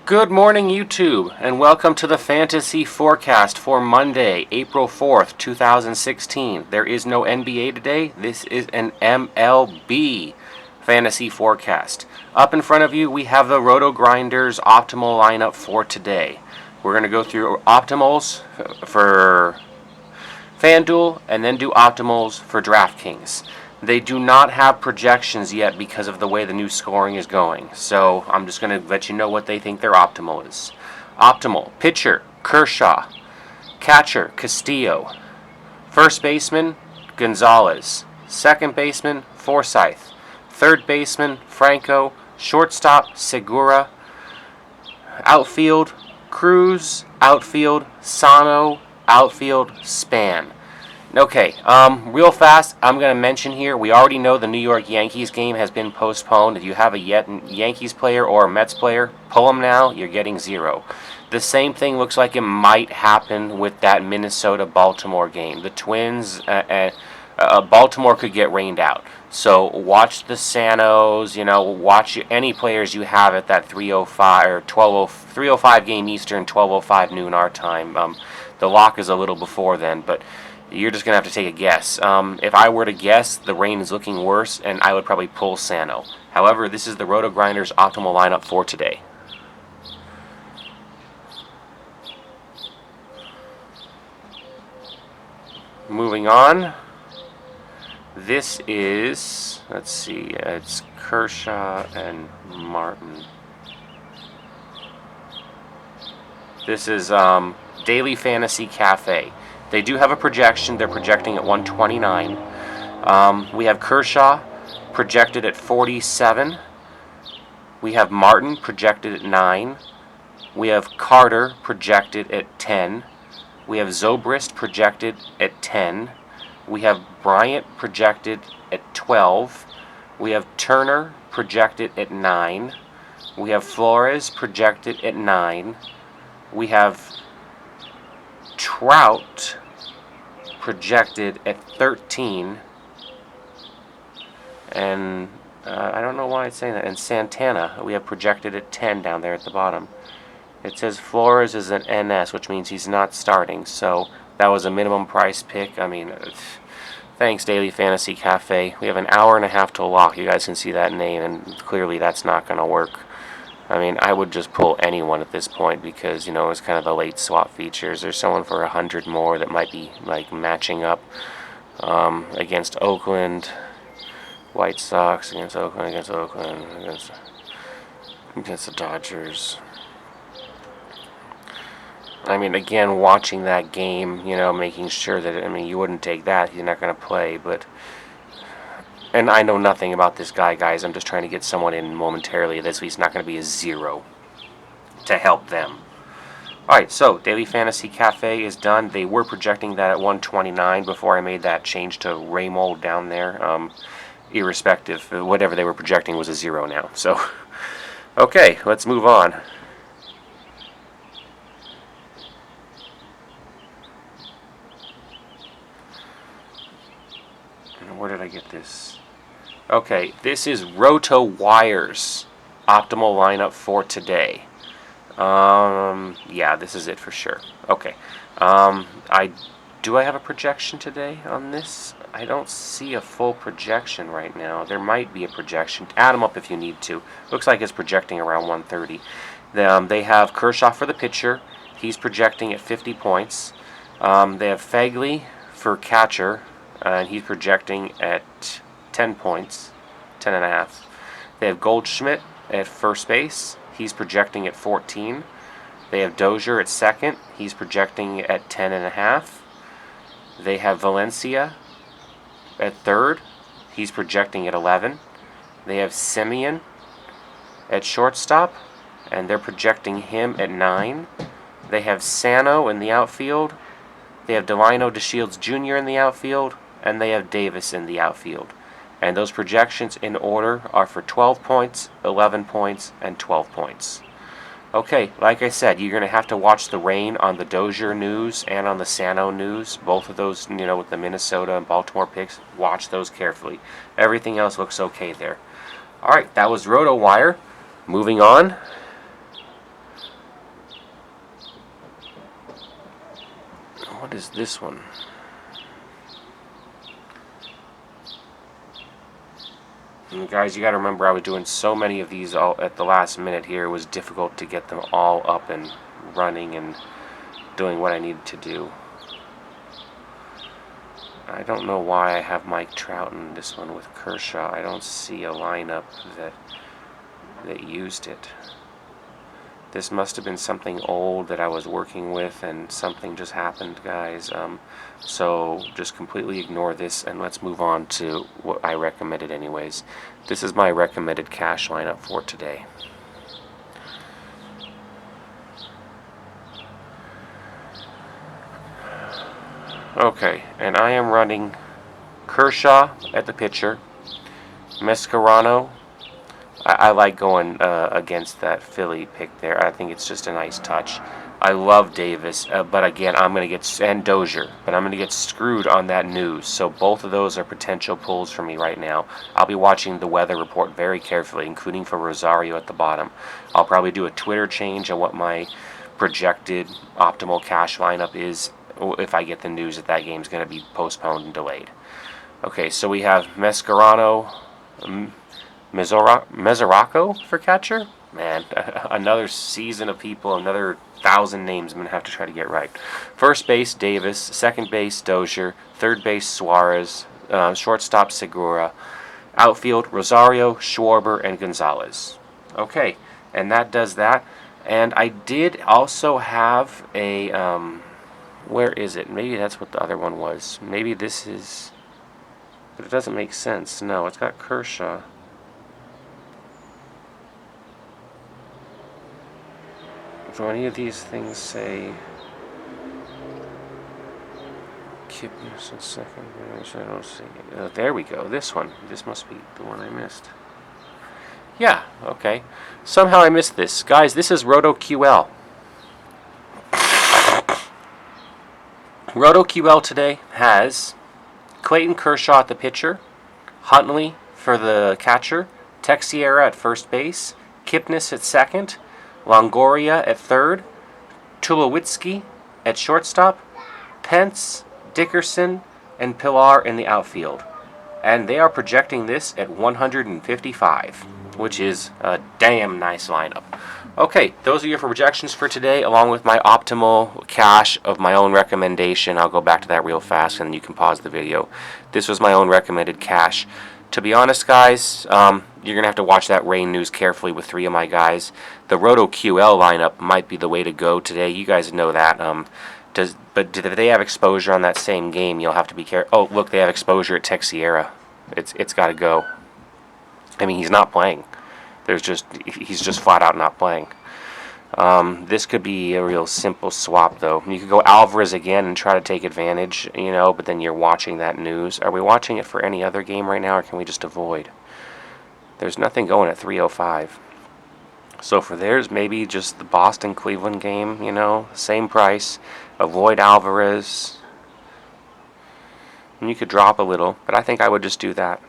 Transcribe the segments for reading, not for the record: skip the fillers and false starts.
Good morning, YouTube, and welcome to the Fantasy Forecast for Monday, April 4th, 2016. There is no NBA today. This is an MLB Fantasy Forecast. Up in front of you, we have the Roto Grinders optimal lineup for today. We're going to go through optimals for FanDuel and then do optimals for DraftKings. They do not have projections yet because of the way the new scoring is going. So I'm just going to let you know what they think their optimal is. Optimal: pitcher, Kershaw. Catcher, Castillo. First baseman, Gonzalez. Second baseman, Forsythe. Third baseman, Franco. Shortstop, Segura. Outfield, Cruz. Outfield, Sano. Outfield, Span. Okay, real fast, I'm going to mention here, we already know the New York Yankees game has been postponed. If you have a Yankees player or a Mets player, pull them now, you're getting 0. The same thing looks like it might happen with that Minnesota-Baltimore game. The Twins, Baltimore could get rained out. So watch the Sanos, watch any players you have at that 3:05 or 3:05 game Eastern, 12:05 noon our time. The lock is a little before then, but you're just going to have to take a guess. If I were to guess, the rain is looking worse, and I would probably pull Sano. However, this is the Roto Grinders optimal lineup for today. Moving on. This is, let's see, it's Kershaw and Martin. This is Daily Fantasy Cafe. They do have a projection. They're projecting at 129. We have Kershaw projected at 47. We have Martin projected at 9. We have Carter projected at 10. We have Zobrist projected at 10. We have Bryant projected at 12. We have Turner projected at 9. We have Flores projected at 9. We have Trout projected at 13, and I don't know why it's saying that. And Santana, we have projected at 10 down there at the bottom. It says Flores is an NS, which means he's not starting, so that was a minimum price pick. I mean, thanks, Daily Fantasy Cafe. We have an hour and a half to lock. You guys can see that name, and clearly that's not going to work. I mean, I would just pull anyone at this point because, it's kind of the late swap features. There's someone for 100 more that might be, matching up against Oakland, White Sox, against Oakland, against the Dodgers. I mean, again, watching that game, making sure that, you wouldn't take that. He's not going to play, but... And I know nothing about this guy, guys. I'm just trying to get someone in momentarily. This week's not going to be a 0 to help them. Alright, so Daily Fantasy Cafe is done. They were projecting that at 129 before I made that change to Raymond down there. Irrespective, whatever they were projecting was a 0 now. So, okay, let's move on. Where did I get this? Okay, this is Roto Wire's optimal lineup for today. Yeah, this is it for sure. Okay. Do I have a projection today on this? I don't see a full projection right now. There might be a projection. Add them up if you need to. Looks like it's projecting around 130. They have Kershaw for the pitcher. He's projecting at 50 points. They have Fagley for catcher, and he's projecting at 10 points, 10.5. They have Goldschmidt at first base. He's projecting at 14. They have Dozier at second. He's projecting at 10.5. They have Valencia at third. He's projecting at 11. They have Simeon at shortstop, and they're projecting him at 9. They have Sano in the outfield. They have Delino DeShields Jr. in the outfield, and they have Davis in the outfield. And those projections in order are for 12 points, 11 points, and 12 points. Okay, like I said, you're going to have to watch the rain on the Dozier news and on the Sano news. Both of those, with the Minnesota and Baltimore picks, watch those carefully. Everything else looks okay there. All right, that was RotoWire. Moving on. What is this one? And guys, you got to remember, I was doing so many of these all at the last minute here. It was difficult to get them all up and running and doing what I needed to do. I don't know why I have Mike Trout in this one with Kershaw. I don't see a lineup that used it. This must have been something old that I was working with, and something just happened, guys. So just completely ignore this, and let's move on to what I recommended anyways. This is my recommended cash lineup for today. Okay, and I am running Kershaw at the pitcher, Mascherano. I like going against that Philly pick there. I think it's just a nice touch. I love Davis, but again, and Dozier, but I'm going to get screwed on that news. So both of those are potential pulls for me right now. I'll be watching the weather report very carefully, including for Rosario at the bottom. I'll probably do a Twitter change on what my projected optimal cash lineup is if I get the news that that game's going to be postponed and delayed. Okay, so we have Mascherano, Mesoraco for catcher. Man, another season of people, another 1,000 names I'm going to have to try to get right. First base, Davis. Second base, Dozier. Third base, Suarez. Shortstop, Segura. Outfield, Rosario, Schwarber, and Gonzalez. Okay, and that does that. And I did also have a, where is it? Maybe that's what the other one was. Maybe this is, but it doesn't make sense. No, it's got Kershaw. Do any of these things say Kipnis in second base? I don't see it. There we go. This one. This must be the one I missed. Yeah, okay. Somehow I missed this. Guys, this is RotoQL. RotoQL today has Clayton Kershaw at the pitcher, Huntley for the catcher, Teixeira at first base, Kipnis at second, Longoria at third, Tulowitzki at shortstop, Pence, Dickerson, and Pilar in the outfield. And they are projecting this at 155, which is a damn nice lineup. Okay, those are your projections for today, along with my optimal cash of my own recommendation. I'll go back to that real fast, and you can pause the video. This was my own recommended cash. To be honest, guys, you're going to have to watch that rain news carefully with 3 of my guys. The RotoQL lineup might be the way to go today. You guys know that. But if they have exposure on that same game, you'll have to be careful. Oh, look, they have exposure at Teixeira. It's got to go. I mean, he's not playing. He's just flat out not playing. This could be a real simple swap, though. You could go Alvarez again and try to take advantage, but then you're watching that news. Are we watching it for any other game right now, or can we just avoid? There's nothing going at 3:05. So for theirs, maybe just the Boston-Cleveland game, same price. Avoid Alvarez. And you could drop a little, but I think I would just do that.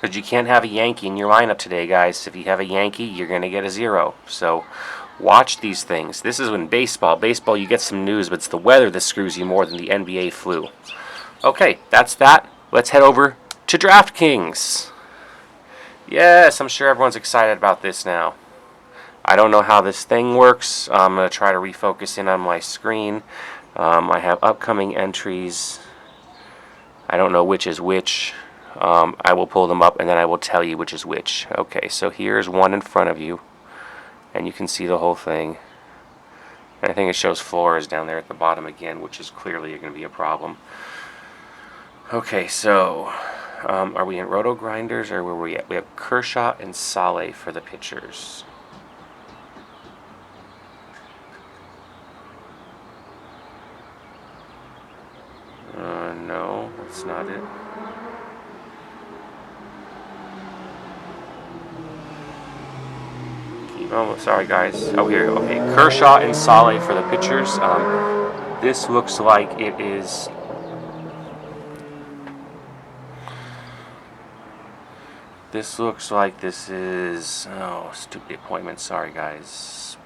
Because you can't have a Yankee in your lineup today, guys. If you have a Yankee, you're going to get a 0. So watch these things. This is when baseball, you get some news, but it's the weather that screws you more than the NBA flu. Okay, that's that. Let's head over to DraftKings. Yes, I'm sure everyone's excited about this now. I don't know how this thing works. I'm going to try to refocus in on my screen. I have upcoming entries. I don't know which is which. I will pull them up and then I will tell you which is which. Okay, so here's one in front of you, and you can see the whole thing. And I think it shows Flores down there at the bottom again, which is clearly going to be a problem. Okay, so are we in Roto Grinders, or where are we at? We have Kershaw and Saleh for the pitchers. No, that's not it. Oh, sorry guys. Oh, here. Okay, Kershaw and Saleh for the pitchers. This looks like it is. This looks like this is... Oh, stupid appointment. Sorry, guys.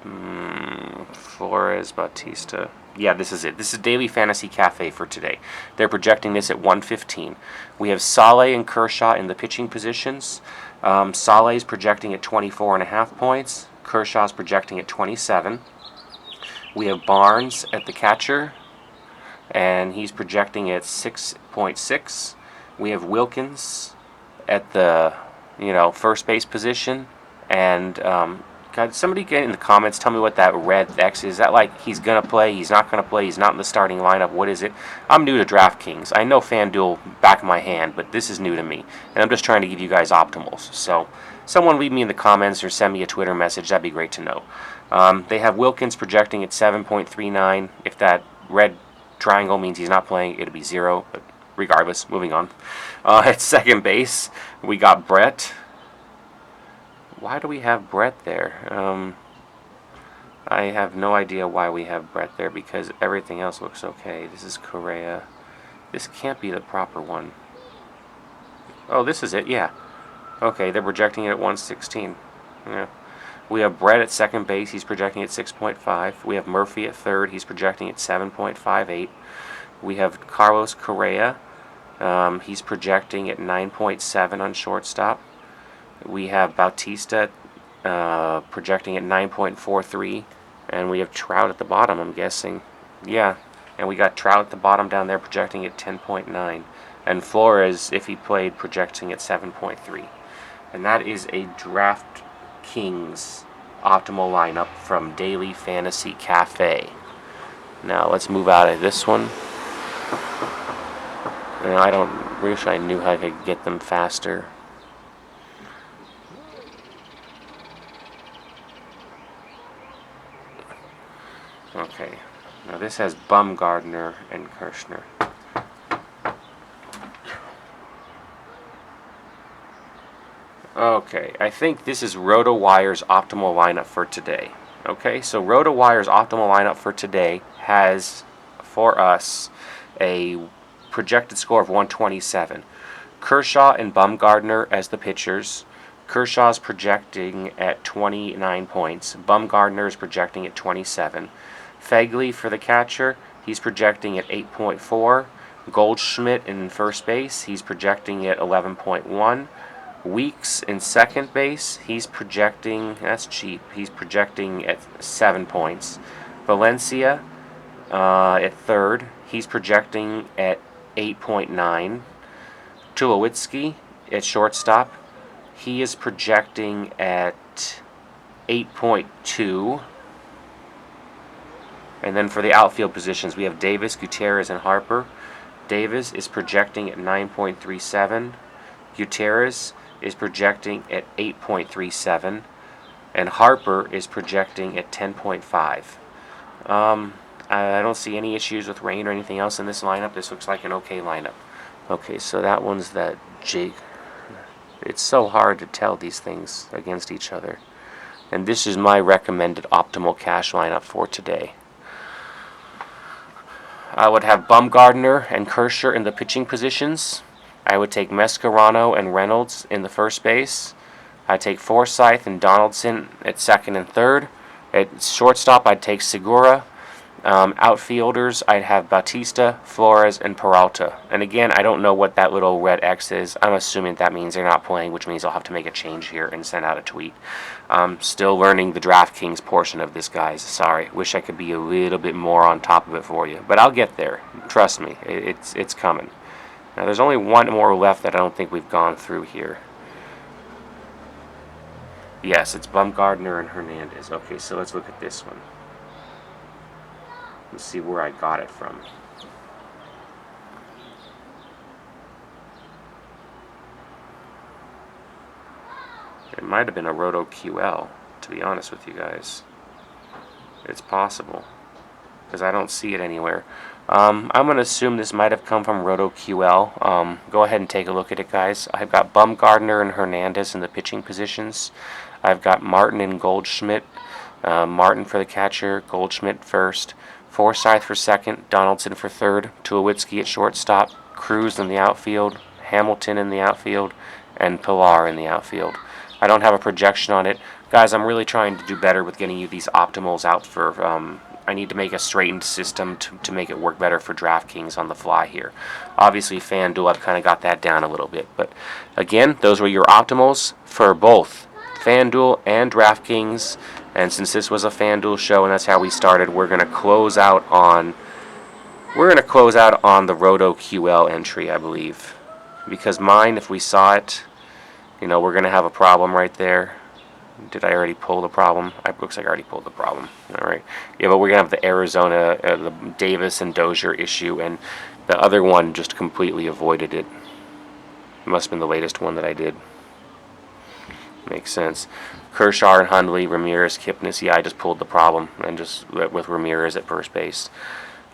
Flores, Bautista. Yeah, this is it. This is Daily Fantasy Cafe for today. They're projecting this at 115. We have Saleh and Kershaw in the pitching positions. Saleh's projecting at 24.5 points. Kershaw's projecting at 27. We have Barnes at the catcher, and he's projecting at 6.6. We have Wilkins at the first base position, and God, somebody get in the comments, tell me what that red X is. Is that like he's gonna play, he's not gonna play, he's not in the starting lineup? What is it? I'm new to DraftKings. I know FanDuel back of my hand, but this is new to me, and I'm just trying to give you guys optimals. So someone leave me in the comments or send me a Twitter message. That'd be great to know. They have Wilkins projecting at 7.39. If that red triangle means he's not playing, it'll be 0. But regardless, moving on. At second base, we got Brett. Why do we have Brett there? I have no idea why we have Brett there because everything else looks okay. This is Correa. This can't be the proper one. Oh, this is it, yeah. Okay, they're projecting it at 116. Yeah. We have Brett at second base. He's projecting at 6.5. We have Murphy at third. He's projecting at 7.58. We have Carlos Correa. He's projecting at 9.7 on shortstop. We have Bautista projecting at 9.43. And we have Trout at the bottom, I'm guessing. Yeah, and we got Trout at the bottom down there projecting at 10.9. And Flores, if he played, projecting at 7.3. And that is a DraftKings optimal lineup from Daily Fantasy Cafe. Now let's move out of this one. I wish I knew how I could get them faster. Okay, now this has Bumgardner and Kirshner. Okay, I think this is RotoWire's optimal lineup for today. Okay, so RotoWire's optimal lineup for today has, for us, a projected score of 127. Kershaw and Bumgardner as the pitchers. Kershaw's projecting at 29 points. Bumgardner is projecting at 27. Fegley for the catcher, he's projecting at 8.4. Goldschmidt in first base, he's projecting at 11.1. Weeks in second base, he's projecting, that's cheap, he's projecting at 7 points. Valencia at third, he's projecting at 8.9. Tulowitzki at shortstop, he is projecting at 8.2. And then for the outfield positions, we have Davis, Gutierrez, and Harper. Davis is projecting at 9.37. Gutierrez is projecting at 8.37. And Harper is projecting at 10.5. I don't see any issues with rain or anything else in this lineup. This looks like an okay lineup. Okay, so that one's that Jake. It's so hard to tell these things against each other. And this is my recommended optimal cash lineup for today. I would have Bumgardner and Kershaw in the pitching positions. I would take Mascherano and Reynolds in the first base. I'd take Forsythe and Donaldson at second and third. At shortstop, I'd take Segura. Outfielders, I'd have Bautista, Flores, and Peralta. And again, I don't know what that little red X is. I'm assuming that means they're not playing, which means I'll have to make a change here and send out a tweet. Still learning the DraftKings portion of this, guys. Sorry. Wish I could be a little bit more on top of it for you. But I'll get there. Trust me. It's coming. Now, there's only one more left that I don't think we've gone through here. Yes, it's Bumgardner and Hernandez. Okay, so let's look at this one. Let's see where I got it from. It might have been a RotoQL, to be honest with you guys. It's possible, because I don't see it anywhere. I'm going to assume this might have come from RotoQL. Go ahead and take a look at it, guys. I've got Bumgardner and Hernandez in the pitching positions. I've got Martin and Goldschmidt. Martin for the catcher, Goldschmidt first. Forsythe for second, Donaldson for third, Tulowitzki at shortstop, Cruz in the outfield, Hamilton in the outfield, and Pilar in the outfield. I don't have a projection on it. Guys, I'm really trying to do better with getting you these optimals out for... I need to make a straightened system to make it work better for DraftKings on the fly here. Obviously, FanDuel, I've kind of got that down a little bit. But again, those were your optimals for both FanDuel and DraftKings. And since this was a FanDuel show and that's how we started, we're going to close out on the Roto QL entry, I believe. Because mine, if we saw it, we're going to have a problem right there. Did I already pull the problem? It looks like I already pulled the problem. All right. Yeah, but we're going to have the Arizona, the Davis and Dozier issue, and the other one just completely avoided it. It must have been the latest one that I did. Makes sense. Kershaw and Hundley, Ramirez, Kipnis. Yeah, I just pulled the problem, and just with Ramirez at first base.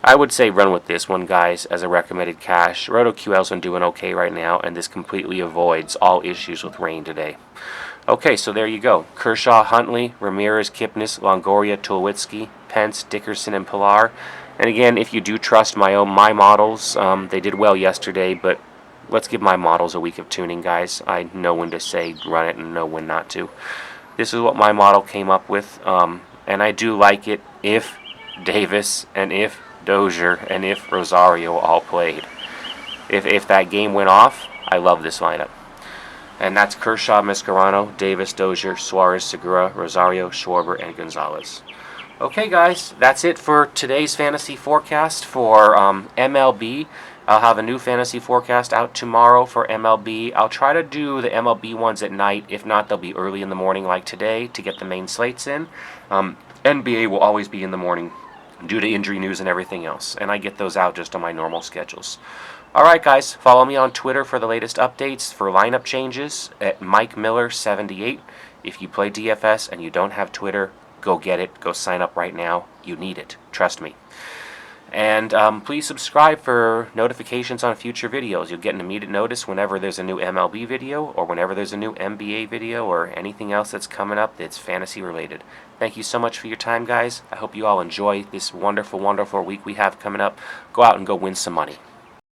I would say run with this one, guys, as a recommended cash. Roto QL's been doing okay right now, and this completely avoids all issues with rain today. Okay, so there you go. Kershaw, Huntley, Ramirez, Kipnis, Longoria, Tulowitzki, Pence, Dickerson, and Pilar. And again, if you do trust my models, they did well yesterday, but let's give my models a week of tuning, guys. I know when to say run it and know when not to. This is what my model came up with, and I do like it if Davis and if Dozier and if Rosario all played. If that game went off, I love this lineup. And that's Kershaw, Mascherano, Davis, Dozier, Suarez, Segura, Rosario, Schwarber, and Gonzalez. Okay, guys, that's it for today's fantasy forecast for MLB. I'll have a new fantasy forecast out tomorrow for MLB. I'll try to do the MLB ones at night. If not, they'll be early in the morning like today to get the main slates in. NBA will always be in the morning due to injury news and everything else. And I get those out just on my normal schedules. Alright, guys, follow me on Twitter for the latest updates for lineup changes at MikeMiller78. If you play DFS and you don't have Twitter, go get it. Go sign up right now. You need it. Trust me. And please subscribe for notifications on future videos. You'll get an immediate notice whenever there's a new MLB video or whenever there's a new NBA video or anything else that's coming up that's fantasy related. Thank you so much for your time, guys. I hope you all enjoy this wonderful, wonderful week we have coming up. Go out and go win some money.